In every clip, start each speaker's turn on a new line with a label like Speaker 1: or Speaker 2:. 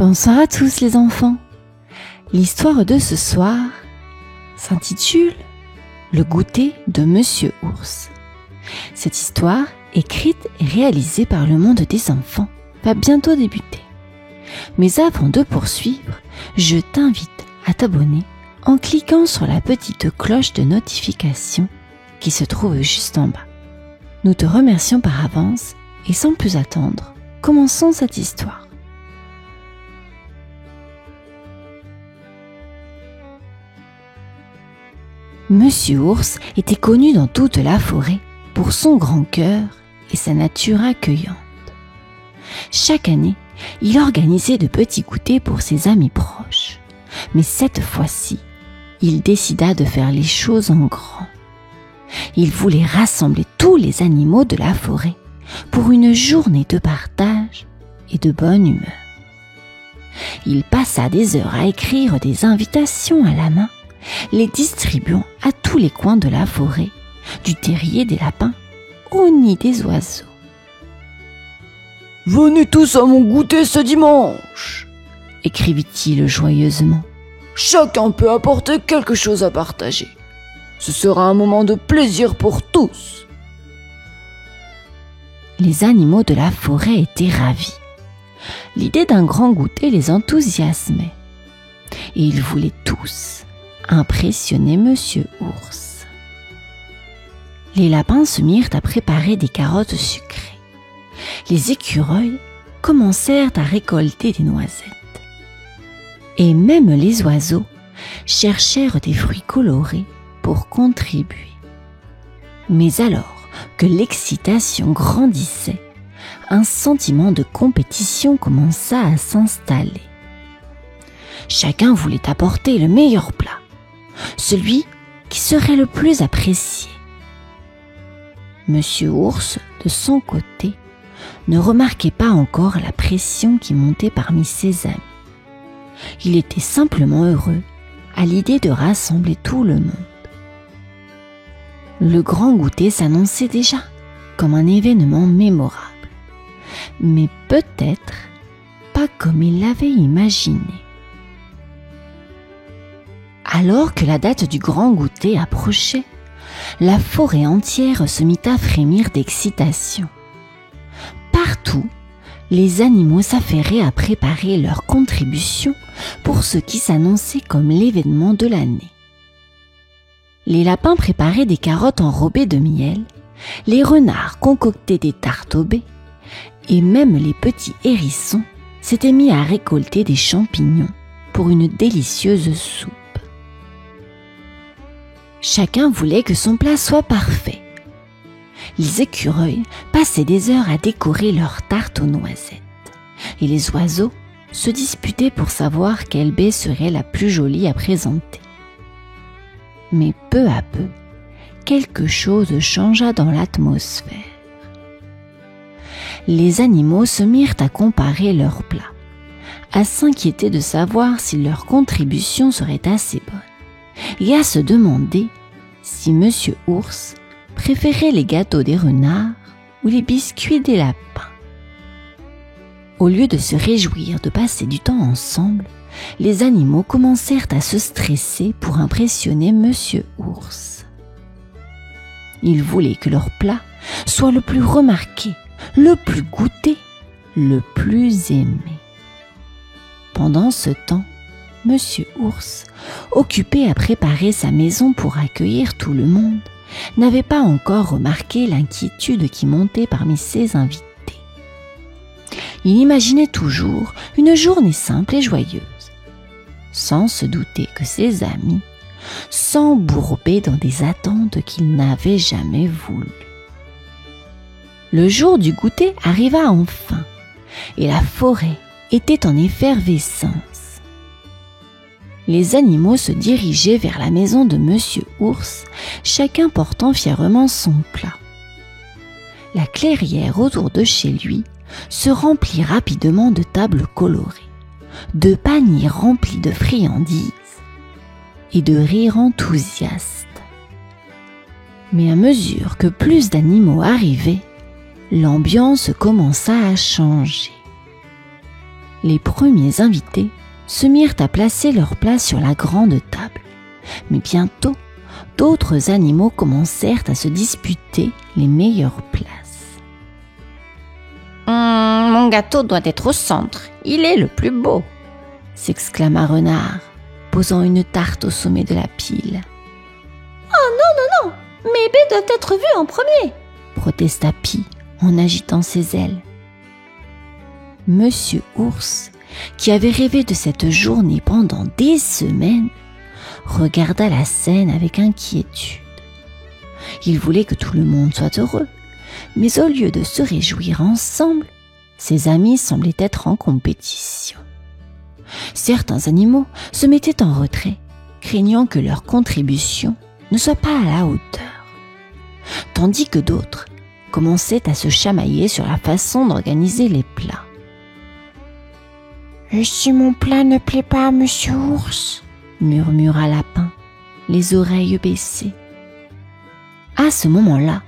Speaker 1: Bonsoir à tous les enfants. L'histoire de ce soir s'intitule « Le goûter de Monsieur Ours ». Cette histoire, écrite et réalisée par le monde des enfants, va bientôt débuter. Mais avant de poursuivre, je t'invite à t'abonner en cliquant sur la petite cloche de notification qui se trouve juste en bas. Nous te remercions par avance et sans plus attendre, commençons cette histoire. Monsieur Ours était connu dans toute la forêt pour son grand cœur et sa nature accueillante. Chaque année, il organisait de petits goûters pour ses amis proches. Mais cette fois-ci, il décida de faire les choses en grand. Il voulait rassembler tous les animaux de la forêt pour une journée de partage et de bonne humeur. Il passa des heures à écrire des invitations à la main, les distribuant à tous les coins de la forêt, du terrier des lapins au nid des oiseaux.
Speaker 2: « Venez tous à mon goûter ce dimanche !» écrivit-il joyeusement. « Chacun peut apporter quelque chose à partager. Ce sera un moment de plaisir pour tous. »
Speaker 1: Les animaux de la forêt étaient ravis. L'idée d'un grand goûter les enthousiasmait. Et ils voulaient tous impressionner Monsieur Ours. Les lapins se mirent à préparer des carottes sucrées. Les écureuils commencèrent à récolter des noisettes. Et même les oiseaux cherchèrent des fruits colorés pour contribuer. Mais alors que l'excitation grandissait, un sentiment de compétition commença à s'installer. Chacun voulait apporter le meilleur plat, celui qui serait le plus apprécié. Monsieur Ours, de son côté, ne remarquait pas encore la pression qui montait parmi ses amis. Il était simplement heureux à l'idée de rassembler tout le monde. Le grand goûter s'annonçait déjà comme un événement mémorable, mais peut-être pas comme il l'avait imaginé. Alors que la date du grand goûter approchait, la forêt entière se mit à frémir d'excitation. Partout, les animaux s'affairaient à préparer leur contribution pour ce qui s'annonçait comme l'événement de l'année. Les lapins préparaient des carottes enrobées de miel, les renards concoctaient des tartes au baies, et même les petits hérissons s'étaient mis à récolter des champignons pour une délicieuse soupe. Chacun voulait que son plat soit parfait. Les écureuils passaient des heures à décorer leurs tartes aux noisettes, et les oiseaux se disputaient pour savoir quelle baie serait la plus jolie à présenter. Mais peu à peu, quelque chose changea dans l'atmosphère. Les animaux se mirent à comparer leurs plats, à s'inquiéter de savoir si leur contribution serait assez bonne, et à se demander si Monsieur Ours préférait les gâteaux des renards ou les biscuits des lapins. Au lieu de se réjouir de passer du temps ensemble, les animaux commencèrent à se stresser pour impressionner Monsieur Ours. Ils voulaient que leur plat soit le plus remarqué, le plus goûté, le plus aimé. Pendant ce temps, Monsieur Ours, occupé à préparer sa maison pour accueillir tout le monde, n'avait pas encore remarqué l'inquiétude qui montait parmi ses invités. Il imaginait toujours une journée simple et joyeuse, sans se douter que ses amis s'embourbaient dans des attentes qu'ils n'avaient jamais voulues. Le jour du goûter arriva enfin, et la forêt était en effervescence. Les animaux se dirigeaient vers la maison de Monsieur Ours, chacun portant fièrement son plat. La clairière autour de chez lui se remplit rapidement de tables colorées, de paniers remplis de friandises et de rires enthousiastes. Mais à mesure que plus d'animaux arrivaient, l'ambiance commença à changer. Les premiers invités se mirent à placer leurs plats sur la grande table. Mais bientôt, d'autres animaux commencèrent à se disputer les meilleures places.
Speaker 3: Mon gâteau doit être au centre, il est le plus beau,
Speaker 1: s'exclama Renard, posant une tarte au sommet de la pile.
Speaker 3: Oh non, Mébé doit être vu en premier,
Speaker 1: protesta Pie en agitant ses ailes. Monsieur Ours, qui avait rêvé de cette journée pendant des semaines, regarda la scène avec inquiétude. Il voulait que tout le monde soit heureux, mais au lieu de se réjouir ensemble, ses amis semblaient être en compétition. Certains animaux se mettaient en retrait, craignant que leur contribution ne soit pas à la hauteur, tandis que d'autres commençaient à se chamailler sur la façon d'organiser les plats.
Speaker 4: « Et si mon plat ne plaît pas à Monsieur Ours ?»
Speaker 1: murmura Lapin, les oreilles baissées. À ce moment-là,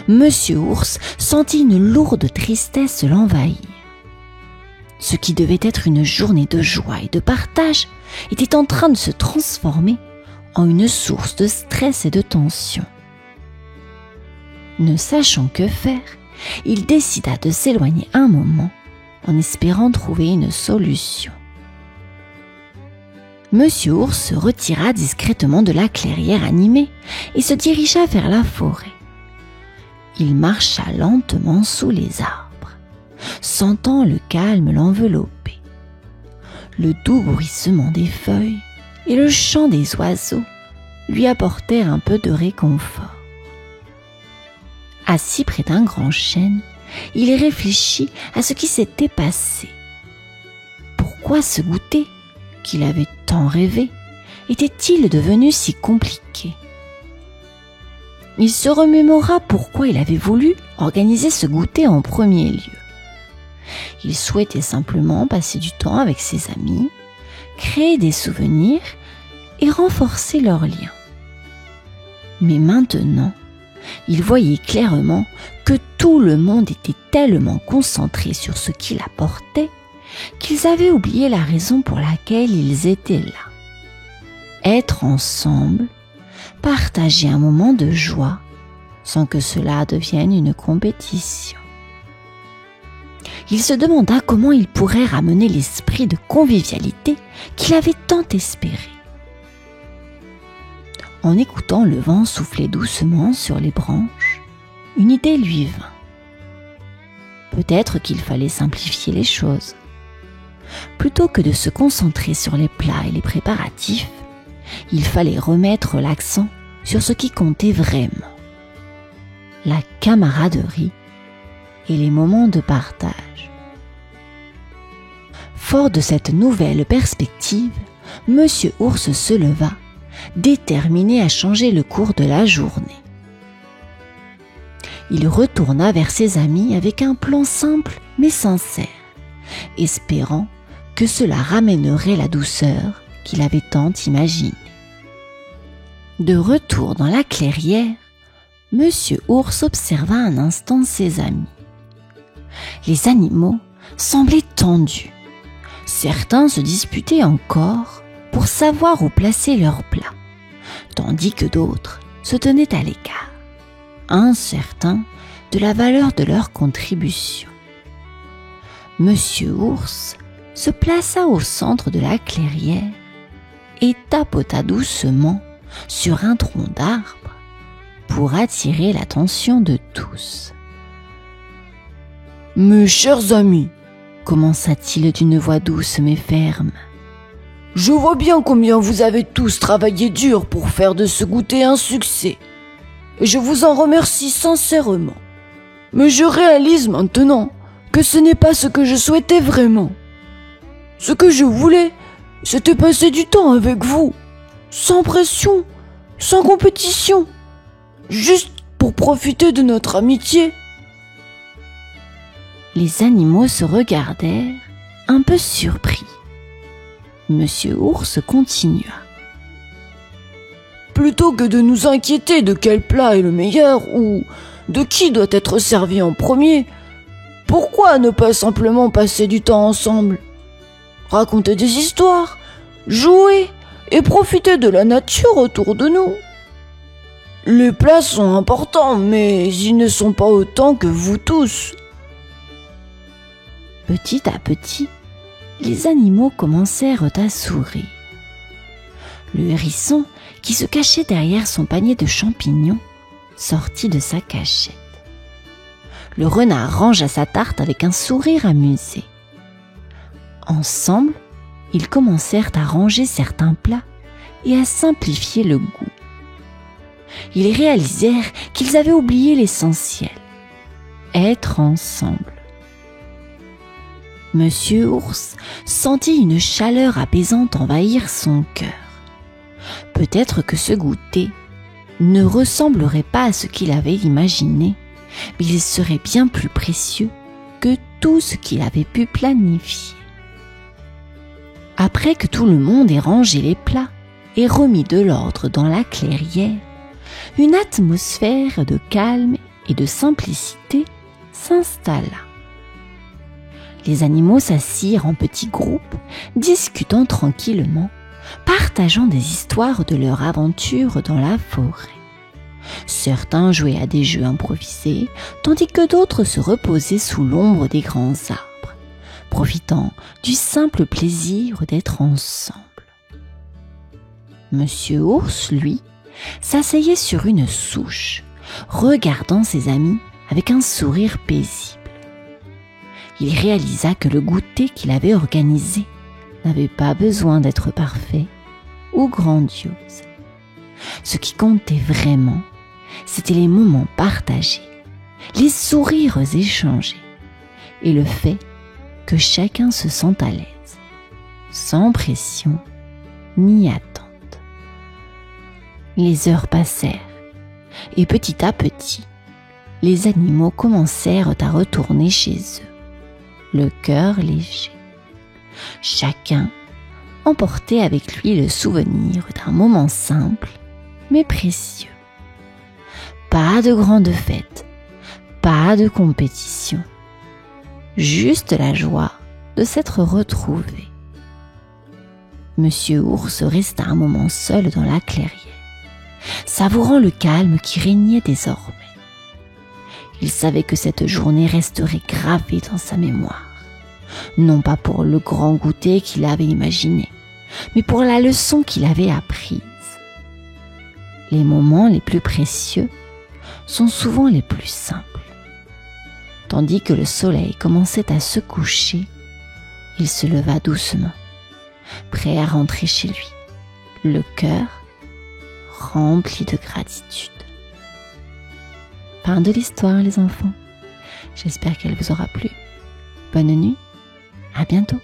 Speaker 1: Monsieur Ours sentit une lourde tristesse l'envahir. Ce qui devait être une journée de joie et de partage était en train de se transformer en une source de stress et de tension. Ne sachant que faire, il décida de s'éloigner un moment en espérant trouver une solution. Monsieur Ours se retira discrètement de la clairière animée et se dirigea vers la forêt. Il marcha lentement sous les arbres, sentant le calme l'envelopper. Le doux bruissement des feuilles et le chant des oiseaux lui apportèrent un peu de réconfort. Assis près d'un grand chêne, il réfléchit à ce qui s'était passé. Pourquoi ce goûter, qu'il avait tant rêvé, était-il devenu si compliqué? Il se remémora pourquoi il avait voulu organiser ce goûter en premier lieu. Il souhaitait simplement passer du temps avec ses amis, créer des souvenirs et renforcer leurs liens. Mais maintenant, il voyait clairement que tout le monde était tellement concentré sur ce qu'il apportait qu'ils avaient oublié la raison pour laquelle ils étaient là. Être ensemble, partager un moment de joie sans que cela devienne une compétition. Il se demanda comment il pourrait ramener l'esprit de convivialité qu'il avait tant espéré. En écoutant le vent souffler doucement sur les branches, une idée lui vint. Peut-être qu'il fallait simplifier les choses. Plutôt que de se concentrer sur les plats et les préparatifs, il fallait remettre l'accent sur ce qui comptait vraiment. La camaraderie et les moments de partage. Fort de cette nouvelle perspective, Monsieur Ours se leva, déterminé à changer le cours de la journée. Il retourna vers ses amis avec un plan simple mais sincère, espérant que cela ramènerait la douceur qu'il avait tant imaginée. De retour dans la clairière, Monsieur Ours observa un instant ses amis. Les animaux semblaient tendus. Certains se disputaient encore pour savoir où placer leurs plats, tandis que d'autres se tenaient à l'écart, incertains de la valeur de leur contribution. Monsieur Ours se plaça au centre de la clairière et tapota doucement sur un tronc d'arbre pour attirer l'attention de tous.
Speaker 2: « Mes chers amis, »
Speaker 1: commença-t-il d'une voix douce mais ferme,
Speaker 2: « je vois bien combien vous avez tous travaillé dur pour faire de ce goûter un succès, et je vous en remercie sincèrement. Mais je réalise maintenant que ce n'est pas ce que je souhaitais vraiment. Ce que je voulais, c'était passer du temps avec vous, sans pression, sans compétition, juste pour profiter de notre amitié. »
Speaker 1: Les animaux se regardèrent, un peu surpris. Monsieur Ours continua.
Speaker 2: « Plutôt que de nous inquiéter de quel plat est le meilleur ou de qui doit être servi en premier, pourquoi ne pas simplement passer du temps ensemble? raconter des histoires, jouer et profiter de la nature autour de nous. Les plats sont importants, mais ils ne sont pas autant que vous tous. »
Speaker 1: Petit à petit, les animaux commencèrent à sourire. Le hérisson, qui se cachait derrière son panier de champignons, sortit de sa cachette. Le renard rangea sa tarte avec un sourire amusé. Ensemble, ils commencèrent à ranger certains plats et à simplifier le goût. Ils réalisèrent qu'ils avaient oublié l'essentiel, être ensemble. Monsieur Ours sentit une chaleur apaisante envahir son cœur. Peut-être que ce goûter ne ressemblerait pas à ce qu'il avait imaginé, mais il serait bien plus précieux que tout ce qu'il avait pu planifier. Après que tout le monde ait rangé les plats et remis de l'ordre dans la clairière, une atmosphère de calme et de simplicité s'installa. Les animaux s'assirent en petits groupes, discutant tranquillement, partageant des histoires de leur aventure dans la forêt. Certains jouaient à des jeux improvisés, tandis que d'autres se reposaient sous l'ombre des grands arbres, profitant du simple plaisir d'être ensemble. Monsieur Ours, lui, s'asseyait sur une souche, regardant ses amis avec un sourire paisible. Il réalisa que le goûter qu'il avait organisé n'avait pas besoin d'être parfait ou grandiose. Ce qui comptait vraiment, c'étaient les moments partagés, les sourires échangés et le fait que chacun se sent à l'aise, sans pression ni attente. Les heures passèrent et petit à petit, les animaux commencèrent à retourner chez eux, le cœur léger. Chacun emportait avec lui le souvenir d'un moment simple mais précieux. Pas de grande fête, pas de compétition, juste la joie de s'être retrouvés. Monsieur Ours resta un moment seul dans la clairière, savourant le calme qui régnait désormais. Il savait que cette journée resterait gravée dans sa mémoire, non pas pour le grand goûter qu'il avait imaginé, mais pour la leçon qu'il avait apprise. Les moments les plus précieux sont souvent les plus simples. Tandis que le soleil commençait à se coucher, il se leva doucement, prêt à rentrer chez lui, le cœur rempli de gratitude. Fin de l'histoire, les enfants. J'espère qu'elle vous aura plu. Bonne nuit, à bientôt.